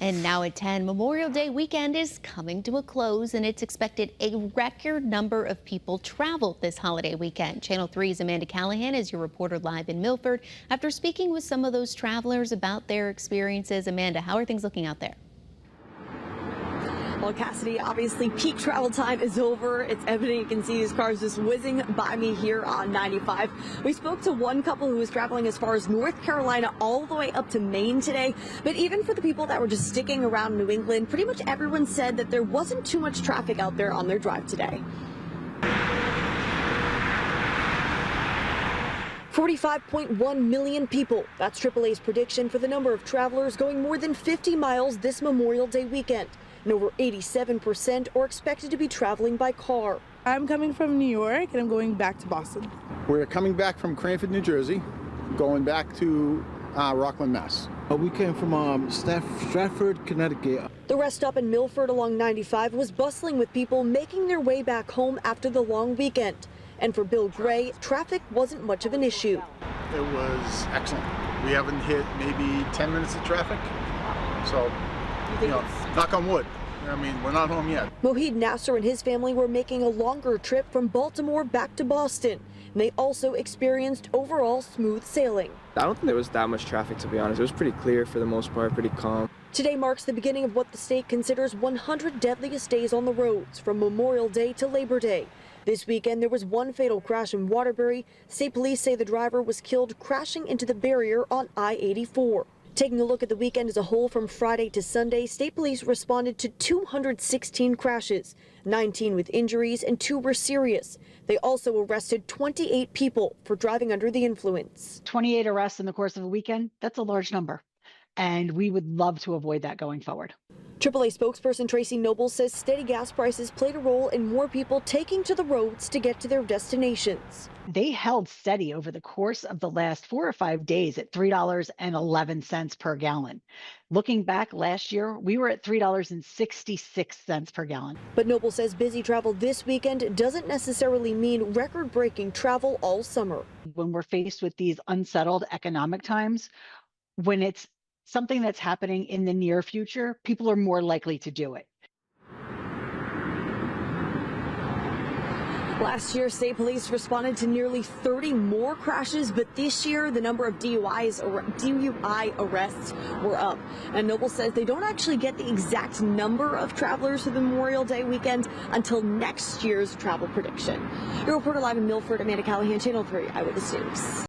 And now at 10, Memorial Day weekend is coming to a close, and it's expected a record number of people travel this holiday weekend. Channel 3's Amanda Callahan is your reporter live in Milford. After speaking with some of those travelers about their experiences, Amanda, how are things looking out there? Well, Cassidy, obviously peak travel time is over. It's evident. You can see these cars just whizzing by me here on 95. We spoke to one couple who was traveling as far as North Carolina all the way up to Maine today. But even for the people that were just sticking around New England, pretty much everyone said that there wasn't too much traffic out there on their drive today. 45.1 million people. That's AAA's prediction for the number of travelers going more than 50 miles this Memorial Day weekend. And over 87% are expected to be traveling by car. I'm coming from New York and I'm going back to Boston. We're coming back from Cranford, New Jersey, going back to Rockland, Mass. We came from Stratford, Connecticut. The rest stop in Milford along 95 was bustling with people making their way back home after the long weekend. And for Bill Gray, traffic wasn't much of an issue. It was excellent. We haven't hit maybe 10 minutes of traffic, so, knock on wood. I mean, we're not home yet. Mohid Nasser and his family were making a longer trip from Baltimore back to Boston. And they also experienced overall smooth sailing. I don't think there was that much traffic, to be honest. It was pretty clear for the most part, pretty calm. Today marks the beginning of what the state considers 100 deadliest days on the roads, from Memorial Day to Labor Day. This weekend, there was one fatal crash in Waterbury. State police say the driver was killed crashing into the barrier on I-84. Taking a look at the weekend as a whole from Friday to Sunday, state police responded to 216 crashes, 19 with injuries and 2 were serious. They also arrested 28 people for driving under the influence. 28 arrests in the course of a weekend, that's a large number. And we would love to avoid that going forward. AAA spokesperson Tracy Noble says steady gas prices played a role in more people taking to the roads to get to their destinations. They held steady over the course of the last 4 or 5 days at $3.11 per gallon. Looking back last year, we were at $3.66 per gallon. But Noble says busy travel this weekend doesn't necessarily mean record-breaking travel all summer. When we're faced with these unsettled economic times, when it's something that's happening in the near future, people are more likely to do it. Last year, state police responded to nearly 30 more crashes, but this year the number of DUI arrests were up. And Noble says they don't actually get the exact number of travelers for the Memorial Day weekend until next year's travel prediction. Your reporter live in Milford, Amanda Callahan, Channel 3 Eyewitness News.